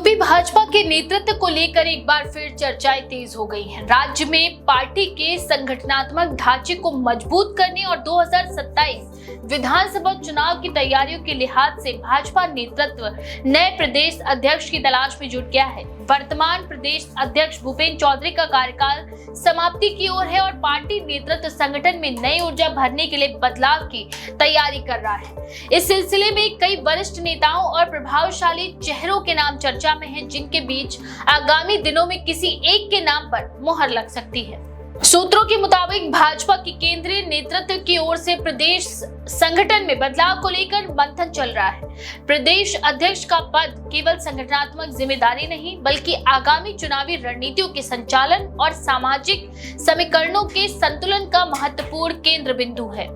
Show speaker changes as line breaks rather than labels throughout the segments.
UP Bhajpa के नेतृत्व को लेकर एक बार फिर चर्चाएं तेज हो गई हैं। राज्य में पार्टी के संगठनात्मक ढांचे को मजबूत करने और 2027 विधानसभा चुनाव की तैयारियों के लिहाज से भाजपा नेतृत्व नए प्रदेश अध्यक्ष की तलाश में जुट गया है। वर्तमान प्रदेश अध्यक्ष भूपेंद्र चौधरी का कार्यकाल समाप्ति की ओर है और पार्टी नेतृत्व संगठन में नई ऊर्जा भरने के लिए बदलाव की तैयारी कर रहा है। इस सिलसिले में कई वरिष्ठ नेताओं और प्रभावशाली चेहरों के नाम चर्चा में हैं, जिनके बीच आगामी दिनों में किसी एक के नाम पर मुहर लग सकती है। सूत्रों के मुताबिक भाजपा की केंद्रीय नेतृत्व की ओर से प्रदेश संगठन में बदलाव को लेकर मंथन चल रहा है। प्रदेश अध्यक्ष का पद केवल संगठनात्मक जिम्मेदारी नहीं, बल्कि आगामी चुनावी रणनीतियों के संचालन और सामाजिक समीकरणों के संतुलन का महत्वपूर्ण केंद्र बिंदु है।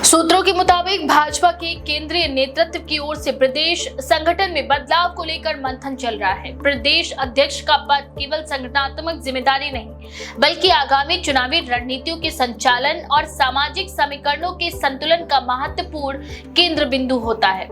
सूत्रों के मुताबिक भाजपा के केंद्रीय नेतृत्व की ओर से प्रदेश संगठन में बदलाव को लेकर मंथन चल रहा है। प्रदेश अध्यक्ष का पद केवल संगठनात्मक जिम्मेदारी नहीं, बल्कि आगामी चुनावी रणनीतियों के संचालन और सामाजिक समीकरणों के संतुलन का महत्वपूर्ण केंद्र बिंदु होता है।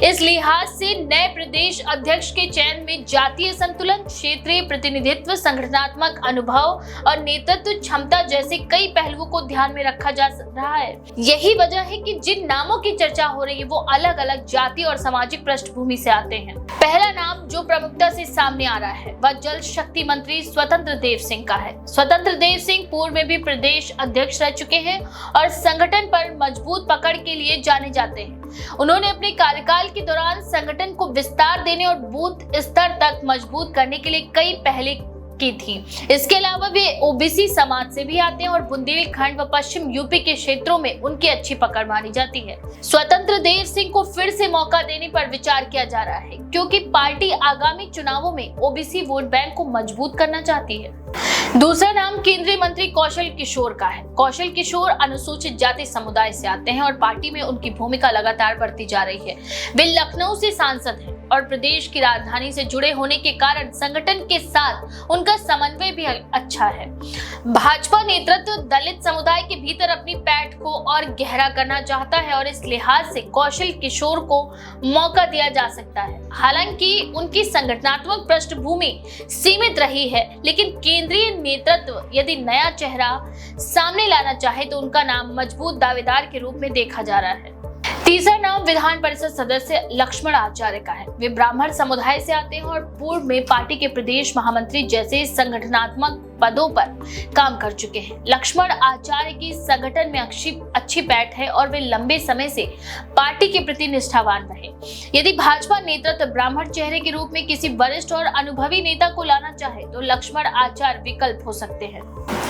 इस लिहाज से नए प्रदेश अध्यक्ष के चयन में जातीय संतुलन, क्षेत्रीय प्रतिनिधित्व, संगठनात्मक अनुभव और नेतृत्व क्षमता जैसे कई पहलुओं को ध्यान में रखा जा रहा है। यही वजह है कि जिन नामों की चर्चा हो रही है वो अलग अलग जाति और सामाजिक पृष्ठभूमि से आते हैं। पहला नाम जो प्रमुखता से सामने आ रहा है वह जल शक्ति मंत्री स्वतंत्र देव सिंह का है। स्वतंत्र देव सिंह पूर्व में भी प्रदेश अध्यक्ष रह चुके हैं और संगठन पर मजबूत पकड़ के लिए जाने जाते हैं। उन्होंने अपने कार्यकाल के दौरान संगठन को विस्तार देने और बूथ स्तर तक मजबूत करने के लिए कई पहले की थी। इसके अलावा वे ओबीसी समाज से भी आते हैं और बुंदेलखंड व पश्चिम यूपी के क्षेत्रों में उनकी अच्छी पकड़ मानी जाती है। स्वतंत्र देव सिंह को फिर से मौका देने पर विचार किया जा रहा है, क्योंकि पार्टी आगामी चुनावों में ओबीसी वोट बैंक को मजबूत करना चाहती है। दूसरा नाम केंद्रीय मंत्री कौशल किशोर का है। कौशल किशोर अनुसूचित जाति समुदाय से आते हैं और पार्टी में उनकी भूमिका लगातार बढ़ती जा रही है। वे लखनऊ से सांसद हैं और प्रदेश की राजधानी से जुड़े होने के कारण संगठन के साथ उनका समन्वय भी अच्छा है। भाजपा नेतृत्व दलित समुदाय के भीतर अपनी पैठ को और गहरा करना चाहता है और इस लिहाज से कौशल किशोर को मौका दिया जा सकता है। हालांकि उनकी संगठनात्मक पृष्ठभूमि सीमित रही है, लेकिन केंद्रीय नेतृत्व यदि नया चेहरा सामने लाना चाहे तो उनका नाम मजबूत दावेदार के रूप में देखा जा रहा है। तीसरा नाम विधान परिषद सदस्य लक्ष्मण आचार्य का है। वे ब्राह्मण समुदाय से आते हैं और पूर्व में पार्टी के प्रदेश महामंत्री जैसे संगठनात्मक पदों पर काम कर चुके हैं। लक्ष्मण आचार्य की संगठन में अच्छी पैठ है और वे लंबे समय से पार्टी के प्रति निष्ठावान रहे। यदि भाजपा नेतृत्व ब्राह्मण चेहरे के रूप में किसी वरिष्ठ और अनुभवी नेता को लाना चाहे तो लक्ष्मण आचार्य विकल्प हो सकते हैं।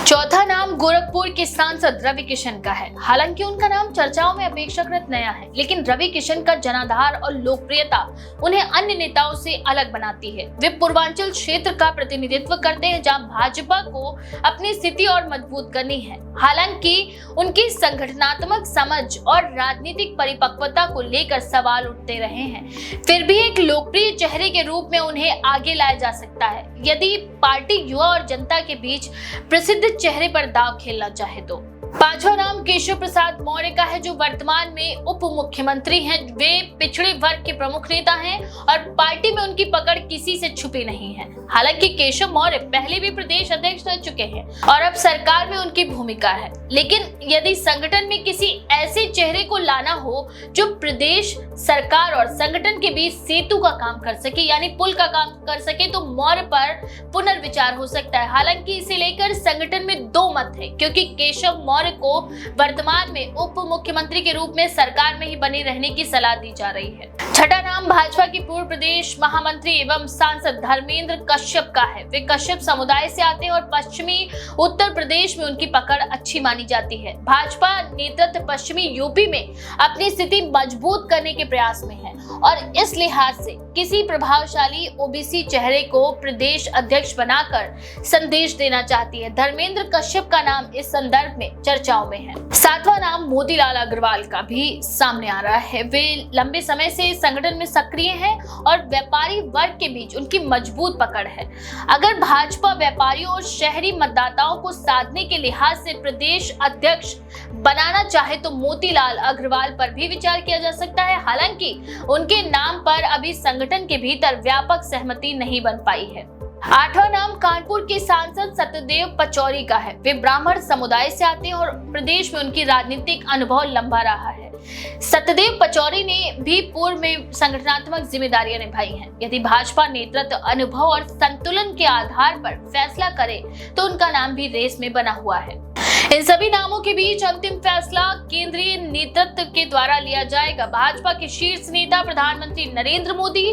चौथा नाम गोरखपुर के सांसद रवि किशन का है। हालांकि उनका नाम चर्चाओं में अपेक्षाकृत नया है, लेकिन रवि किशन का जनाधार और लोकप्रियता उन्हें अन्य नेताओं से अलग बनाती है। वे पूर्वांचल क्षेत्र का प्रतिनिधित्व करते हैं, जहां भाजपा को अपनी स्थिति और मजबूत करनी है। हालांकि उनकी संगठनात्मक समझ और राजनीतिक परिपक्वता को लेकर सवाल उठते रहे हैं, फिर भी एक लोकप्रिय चेहरे के रूप में उन्हें आगे लाया जा सकता है यदि पार्टी युवा और जनता के बीच प्रसिद्ध चेहरे पर दांव खेलना चाहे तो। पांचवा नाम केशव प्रसाद मौर्य का है, जो वर्तमान में उप मुख्यमंत्री हैं। वे पिछड़े वर्ग के प्रमुख नेता हैं और पार्टी में उनकी पकड़ किसी से छुपी नहीं है। हालांकि केशव मौर्य पहले भी प्रदेश अध्यक्ष रह चुके हैं और अब सरकार में उनकी भूमिका है, लेकिन यदि संगठन में किसी ऐसे चेहरे को लाना हो जो प्रदेश सरकार और संगठन के बीच सेतु का काम कर सके, यानी पुल का काम कर सके, तो मौर्य पर पुनर्विचार हो सकता है। हालांकि इसे लेकर संगठन में दो मत है, क्योंकि केशव मौर्य को वर्तमान में उप मुख्यमंत्री के रूप में सरकार में ही बने रहने की सलाह दी जा रही है। छठा नाम भाजपा के पूर्व प्रदेश महामंत्री एवं सांसद धर्मेंद्र कश्यप का है। वे कश्यप समुदाय से आते हैं और पश्चिमी उत्तर प्रदेश में उनकी पकड़ अच्छी मानी जाती है। भाजपा नेतृत्व पश्चिमी यूपी में अपनी स्थिति मजबूत करने के प्रयास में है और इस लिहाज से किसी प्रभावशाली ओबीसी चेहरे को प्रदेश अध्यक्ष बनाकर संदेश देना चाहती है। धर्मेंद्र कश्यप का नाम इस संदर्भ में चर्चाओं में है। सातवां नाम मोतीलाल अग्रवाल का भी सामने आ रहा है। वे लंबे समय से संगठन में सक्रिय हैं और व्यापारी वर्ग के बीच उनकी मजबूत पकड़ है। अगर भाजपा व्यापारियों और शहरी मतदाताओं को साधने के लिहाज से प्रदेश अध्यक्ष बनाना चाहे तो मोतीलाल अग्रवाल पर भी विचार किया जा सकता है। हालांकि उनके नाम पर अभी संगठन के भीतर व्यापक सहमति नहीं बन पाई है। आठवां नाम कानपुर के सांसद सत्यदेव पचौरी का है। वे ब्राह्मण समुदाय से आते हैं और प्रदेश में उनकी राजनीतिक अनुभव लंबा रहा है। सत्यदेव पचौरी ने भी पूर्व में संगठनात्मक जिम्मेदारियां निभाई हैं। यदि भाजपा नेतृत्व अनुभव और संतुलन के आधार पर फैसला करे तो उनका नाम भी रेस में बना हुआ है। इन सभी नामों के बीच अंतिम फैसला केंद्रीय नेतृत्व के द्वारा लिया जाएगा। भाजपा के शीर्ष नेता प्रधानमंत्री नरेंद्र मोदी,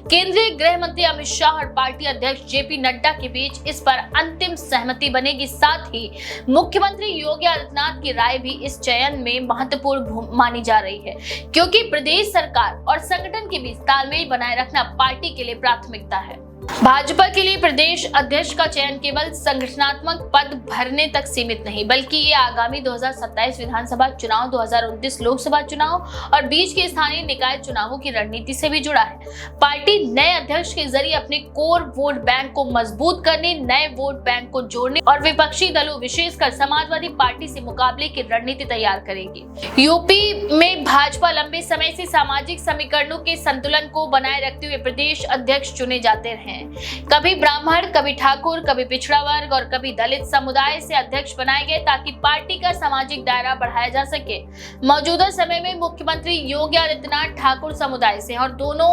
केंद्रीय गृह मंत्री अमित शाह और पार्टी अध्यक्ष जेपी नड्डा के बीच इस पर अंतिम सहमति बनेगी। साथ ही मुख्यमंत्री योगी आदित्यनाथ की राय भी इस चयन में महत्वपूर्ण मानी जा रही है, क्योंकि प्रदेश सरकार और संगठन के बीच तालमेल बनाए रखना पार्टी के लिए प्राथमिकता है। भाजपा के लिए प्रदेश अध्यक्ष का चयन केवल संगठनात्मक पद भरने तक सीमित नहीं, बल्कि ये आगामी 2027 विधानसभा चुनाव, 2029 लोकसभा चुनाव और बीच के स्थानीय निकाय चुनावों की रणनीति से भी जुड़ा है। पार्टी नए अध्यक्ष के जरिए अपने कोर वोट बैंक को मजबूत करने, नए वोट बैंक को जोड़ने और विपक्षी दलों विशेषकर समाजवादी पार्टी से मुकाबले की रणनीति तैयार करेगी। यूपी में भाजपा लंबे समय से सामाजिक समीकरणों के संतुलन को बनाए रखते हुए प्रदेश अध्यक्ष चुने जाते रहे। कभी ब्राह्मण, कभी ठाकुर, कभी पिछड़ा वर्ग और कभी दलित समुदाय से अध्यक्ष बनाए गए ताकि पार्टी का सामाजिक दायरा बढ़ाया जा सके। मौजूदा समय में मुख्यमंत्री योगी आदित्यनाथ ठाकुर समुदाय से और दोनों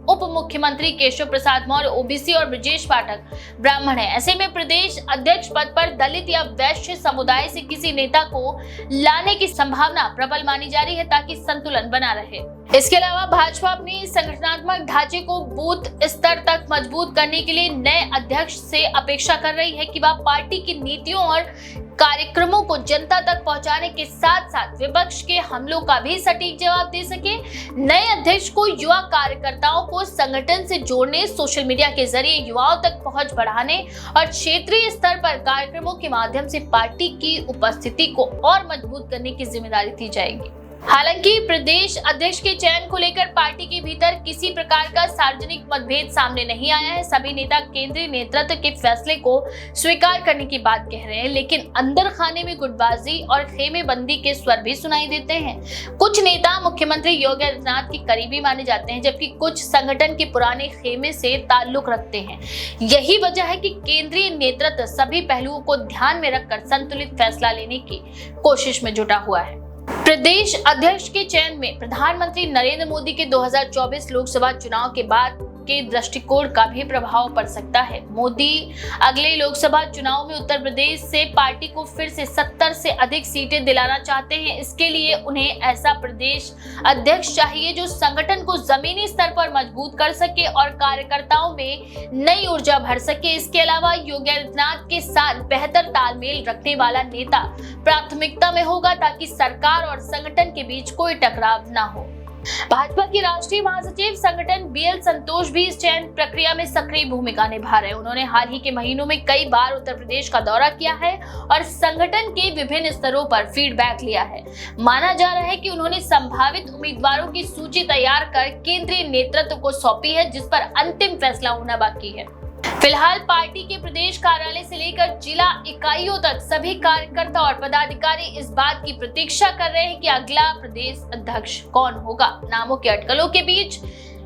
उप मुख्यमंत्री केशव प्रसाद मौर्य ओबीसी और ब्रजेश पाठक ब्राह्मण है। ऐसे में प्रदेश अध्यक्ष पद पर दलित या वैश्य समुदाय से किसी नेता को लाने की संभावना प्रबल मानी जा रही है ताकि संतुलन बना रहे। इसके अलावा भाजपा अपनी संगठनात्मक ढांचे को बूथ स्तर तक मजबूत करने के लिए नए अध्यक्ष से अपेक्षा कर रही है कि वह पार्टी की नीतियों और कार्यक्रमों को जनता तक पहुंचाने के साथ साथ विपक्ष के हमलों का भी सटीक जवाब दे सके। नए अध्यक्ष को युवा कार्यकर्ताओं को संगठन से जोड़ने, सोशल मीडिया के जरिए युवाओं तक पहुंच बढ़ाने और क्षेत्रीय स्तर पर कार्यक्रमों के माध्यम से पार्टी की उपस्थिति को और मजबूत करने की जिम्मेदारी दी जाएगी। हालांकि प्रदेश अध्यक्ष के चयन को लेकर पार्टी के भीतर किसी प्रकार का सार्वजनिक मतभेद सामने नहीं आया है। सभी नेता केंद्रीय नेतृत्व के फैसले को स्वीकार करने की बात कह रहे हैं, लेकिन अंदर खाने में गुटबाजी और खेमेबंदी के स्वर भी सुनाई देते हैं। कुछ नेता मुख्यमंत्री योगी आदित्यनाथ के करीबी माने जाते हैं, जबकि कुछ संगठन के पुराने खेमे से ताल्लुक रखते हैं। यही वजह है कि केंद्रीय नेतृत्व सभी पहलुओं को ध्यान में रखकर संतुलित फैसला लेने की कोशिश में जुटा हुआ है। प्रदेश अध्यक्ष के चयन में प्रधानमंत्री नरेंद्र मोदी के 2024 लोकसभा चुनाव के बाद के दृष्टिकोण का भी प्रभाव पड़ सकता है। मोदी अगले लोकसभा चुनाव में उत्तर प्रदेश से पार्टी को फिर से 70 से अधिक सीटें दिलाना चाहते हैं। इसके लिए उन्हें ऐसा प्रदेश अध्यक्ष चाहिए जो संगठन को जमीनी स्तर पर मजबूत कर सके और कार्यकर्ताओं में नई ऊर्जा भर सके। इसके अलावा योगी आदित्यनाथ के साथ बेहतर तालमेल रखने वाला नेता प्राथमिकता में होगा ताकि सरकार और संगठन के बीच कोई टकराव न हो। भाजपा की राष्ट्रीय महासचिव संगठन बीएल संतोष भी इस चयन प्रक्रिया में सक्रिय भूमिका निभा रहे हैं। उन्होंने हाल ही के महीनों में कई बार उत्तर प्रदेश का दौरा किया है और संगठन के विभिन्न स्तरों पर फीडबैक लिया है। माना जा रहा है कि उन्होंने संभावित उम्मीदवारों की सूची तैयार कर केंद्रीय नेतृत्व को सौंपी है, जिस पर अंतिम फैसला होना बाकी है। फिलहाल पार्टी के प्रदेश कार्यालय से लेकर जिला इकाइयों तक सभी कार्यकर्ता और पदाधिकारी इस बात की प्रतीक्षा कर रहे हैं कि अगला प्रदेश अध्यक्ष कौन होगा। नामों के अटकलों के बीच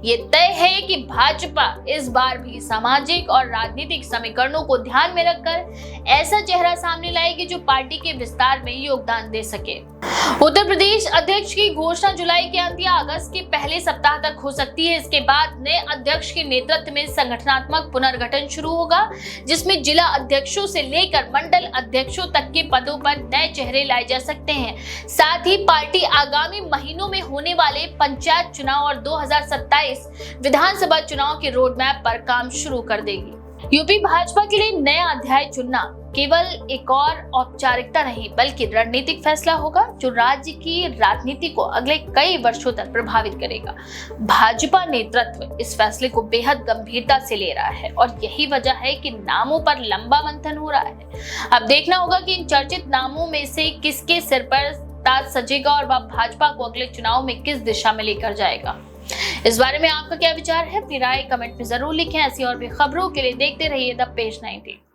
ये तय है कि भाजपा इस बार भी सामाजिक और राजनीतिक समीकरणों को ध्यान में रखकर ऐसा चेहरा सामने लाएगी जो पार्टी के विस्तार में योगदान दे सके। उत्तर प्रदेश अध्यक्ष की घोषणा जुलाई के अंत या अगस्त के पहले सप्ताह तक हो सकती है। इसके बाद नए अध्यक्ष के नेतृत्व में संगठनात्मक पुनर्गठन शुरू होगा, जिसमें जिला अध्यक्षों से लेकर मंडल अध्यक्षों तक के पदों पर नए चेहरे लाए जा सकते हैं। साथ ही पार्टी आगामी महीनों में होने वाले पंचायत चुनाव और 2027 विधानसभा चुनाव के रोड मैप पर काम शुरू कर देगी। यूपी भाजपा के लिए नया अध्याय चुनना केवल एक और औपचारिकता नहीं बल्कि रणनीतिक फैसला होगा जो राज्य की राजनीति को अगले कई वर्षों तक प्रभावित करेगा। भाजपा नेतृत्व इस फैसले को बेहद गंभीरता से ले रहा है और यही वजह है कि नामों पर लंबा मंथन हो रहा है। अब देखना होगा कि इन चर्चित नामों में से किसके सिर पर ताज सजेगा और वह भाजपा को अगले चुनाव में किस दिशा में लेकर जाएगा। इस बारे में आपका क्या विचार है? अपनी राय कमेंट में जरूर लिखें। ऐसी और भी खबरों के लिए देखते रहिए द पेज 90।